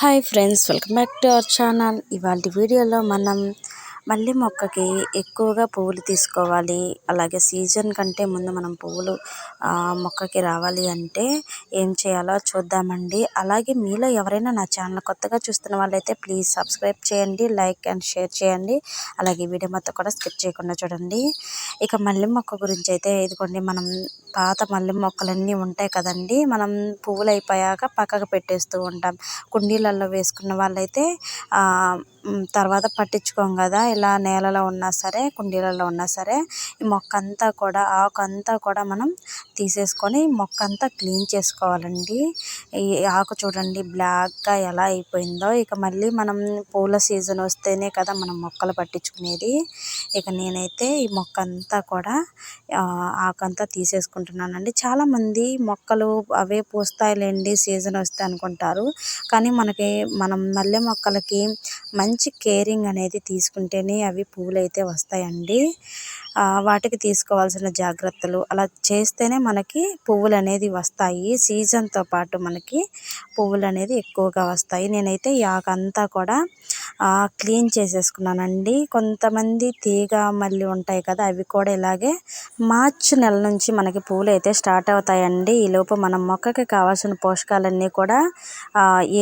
Hi friends, welcome back to our channel. ఇవాళ వీడియోలో మనం మల్లె మొక్కకి ఎక్కువగా పువ్వులు తీసుకోవాలి, అలాగే సీజన్ కంటే ముందు మనం పువ్వులు మొక్కకి రావాలి అంటే ఏం చేయాలో చూద్దామండి. అలాగే మీలో ఎవరైనా నా ఛానల్ కొత్తగా చూస్తున్న వాళ్ళైతే ప్లీజ్ సబ్స్క్రైబ్ చేయండి, లైక్ అండ్ షేర్ చేయండి. అలాగే వీడియో మొత్తం కూడా స్కిప్ చేయకుండా చూడండి. ఇక మల్లె మొక్క గురించి అయితే ఇదిగోండి, మనం పాత మల్లె మొక్కలన్నీ ఉంటాయి కదండి, మనం పువ్వులు అయిపోయాక పక్కకు పెట్టేస్తూ ఉంటాం. కుండీలలో వేసుకున్న వాళ్ళైతే తర్వాత పట్టించుకోం కదా, ఇలా నేలలో ఉన్నా సరే కుండీలలో ఉన్నా సరే ఈ మొక్క అంతా కూడా ఆకు అంతా కూడా మనం తీసేసుకొని మొక్క అంతా క్లీన్ చేసుకోవాలండి. ఈ ఆకు చూడండి బ్లాక్గా ఎలా అయిపోయిందో. ఇక మళ్ళీ మనం పూల సీజన్ వస్తేనే కదా మనం మొక్కలు పట్టించుకునేది. ఇక నేనైతే ఈ మొక్క అంతా కూడా ఆకంతా తీసేసుకుంటున్నానండి. చాలామంది మొక్కలు అవే పూస్తాయిలేండి సీజన్ వస్తే అనుకుంటారు, కానీ మనం మల్లె మొక్కలకి మంచి కేరింగ్ అనేది తీసుకుంటేనే అవి పువ్వులు అయితే వస్తాయండి. వాటికి తీసుకోవాల్సిన జాగ్రత్తలు అలా చేస్తేనే మనకి పువ్వులు అనేది వస్తాయి. సీజన్తో పాటు మనకి పువ్వులు అనేది ఎక్కువగా వస్తాయి. నేనైతే ఈ ఆకంతా కూడా క్లీన్ చేసేసుకున్నానండి. కొంతమంది తీగ మళ్ళీ ఉంటాయి కదా, అవి కూడా ఇలాగే మార్చి నెల నుంచి మనకి పువ్వులు అయితే స్టార్ట్ అవుతాయండి. ఈలోపు మనం మొక్కకి కావాల్సిన పోషకాలన్నీ కూడా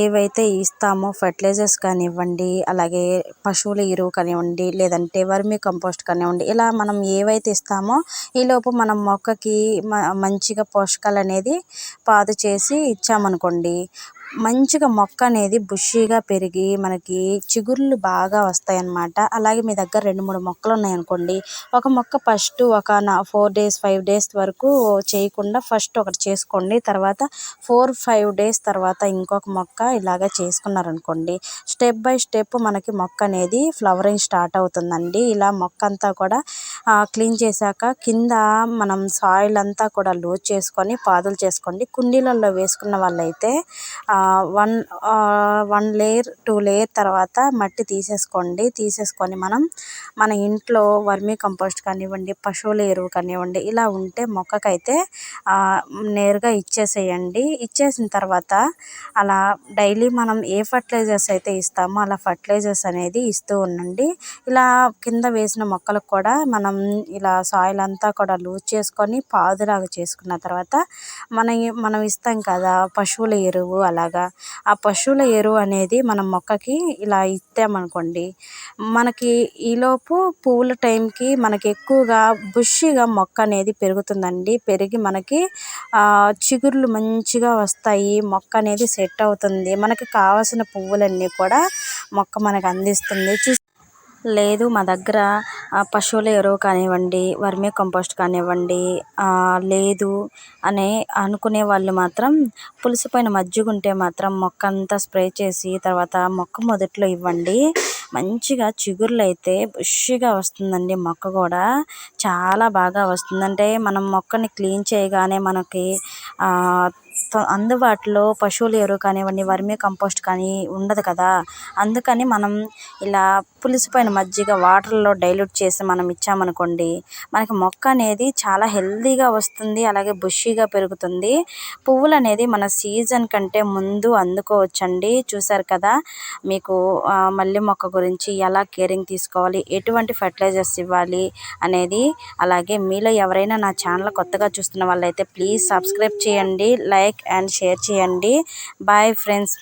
ఏవైతే ఇస్తామో ఫర్టిలైజర్స్ కానివ్వండి, అలాగే పశువుల ఎరువు కానివ్వండి, లేదంటే వర్మీ కంపోస్ట్ కానివ్వండి, ఇలా మనం ఏవైతే ఇస్తామో ఈలోపు మనం మొక్కకి మంచిగా పోషకాలు అనేది పాదు చేసి ఇచ్చామనుకోండి, మంచిగా మొక్క అనేది బుషీగా పెరిగి మనకి చిగుర్లు బాగా వస్తాయి అన్నమాట. అలాగే మీ దగ్గర 2-3 మొక్కలు ఉన్నాయనుకోండి, ఒక మొక్క ఫస్ట్ ఒక 4 days 5 days వరకు చేయకుండా ఫస్ట్ ఒకటి చేసుకోండి. తర్వాత 4-5 days తర్వాత ఇంకొక మొక్క ఇలాగ చేసుకున్నారనుకోండి, స్టెప్ బై స్టెప్ మనకి మొక్క అనేది ఫ్లవరింగ్ స్టార్ట్ అవుతుందండి. ఇలా మొక్క అంతా కూడా క్లీన్ చేశాక కింద మనం సాయిల్ అంతా కూడా లూజ్ చేసుకొని పాదులు చేసుకోండి. కుండీలలో వేసుకున్న వాళ్ళైతే 1 layer 2 layer తర్వాత మట్టి తీసేసుకొని మన ఇంట్లో వర్మీ కంపోస్ట్ కానివ్వండి, పశువుల ఎరువు కానివ్వండి, ఇలా ఉంటే మొక్కకైతే నేరుగా ఇచ్చేసేయండి. ఇచ్చేసిన తర్వాత అలా డైలీ మనం ఏ ఫర్టిలైజర్స్ అయితే ఇస్తామో అలా ఫర్టిలైజర్స్ అనేది ఇస్తూ ఉండండి. ఇలా కింద వేసిన మొక్కలకు కూడా మనం ఇలా సాయిల్ అంతా కూడా లూజ్ చేసుకొని పాదులాగా చేసుకున్న తర్వాత మనం ఇస్తాం కదా పశువుల ఎరువు, అలాగా ఆ పశువుల ఎరువు అనేది మనం మొక్కకి ఇలా ఇస్తామనుకోండి, మనకి ఈలోపు పువ్వుల టైంకి మనకి ఎక్కువగా బుషిగా మొక్క అనేది పెరుగుతుందండి. పెరిగి మనకి చిగుర్లు మంచిగా వస్తాయి, మొక్క అనేది సెట్ అవుతుంది, మనకి కావాల్సిన పువ్వులన్నీ కూడా మొక్క మనకు అందిస్తుంది. లేదు మా దగ్గర పశువుల ఎరువు కానివ్వండి, వర్మీ కంపోస్ట్ కానివ్వండి లేదు అని అనుకునే వాళ్ళు మాత్రం పులిసిపోయిన మజ్జిగ ఉంటే మాత్రం మొక్క అంతా స్ప్రే చేసి తర్వాత మొక్క మొదట్లో ఇవ్వండి. మంచిగా చిగుర్లు అయితే బుషిగా వస్తుందండి. మొక్క కూడా చాలా బాగా వస్తుంది. అంటే మనం మొక్కని క్లీన్ చేయగానే మనకి అందుబాటులో పశువుల ఎరువు కానివ్వండి, వర్మీ కంపోస్ట్ కానీ ఉండదు కదా, అందుకని మనం ఇలా పులిసిపోయిన మజ్జిగ వాటర్లో డైల్యూట్ చేసి మనం ఇచ్చామనుకోండి, మనకి మొక్క అనేది చాలా హెల్తీగా వస్తుంది, అలాగే బుషీగా పెరుగుతుంది. పువ్వులు అనేది మన సీజన్ కంటే ముందు అందుకోవచ్చండి. చూసారు కదా, మీకు మల్లె మొక్క గురించి ఎలా కేరింగ్ తీసుకోవాలి, ఎటువంటి ఫర్టిలైజర్స్ ఇవ్వాలి అనేది. అలాగే మీలో ఎవరైనా నా ఛానల్ కొత్తగా చూస్తున్న వాళ్ళైతే ప్లీజ్ సబ్స్క్రైబ్ చేయండి, లైక్ అండ్ షేర్ చేయండి. Bye friends.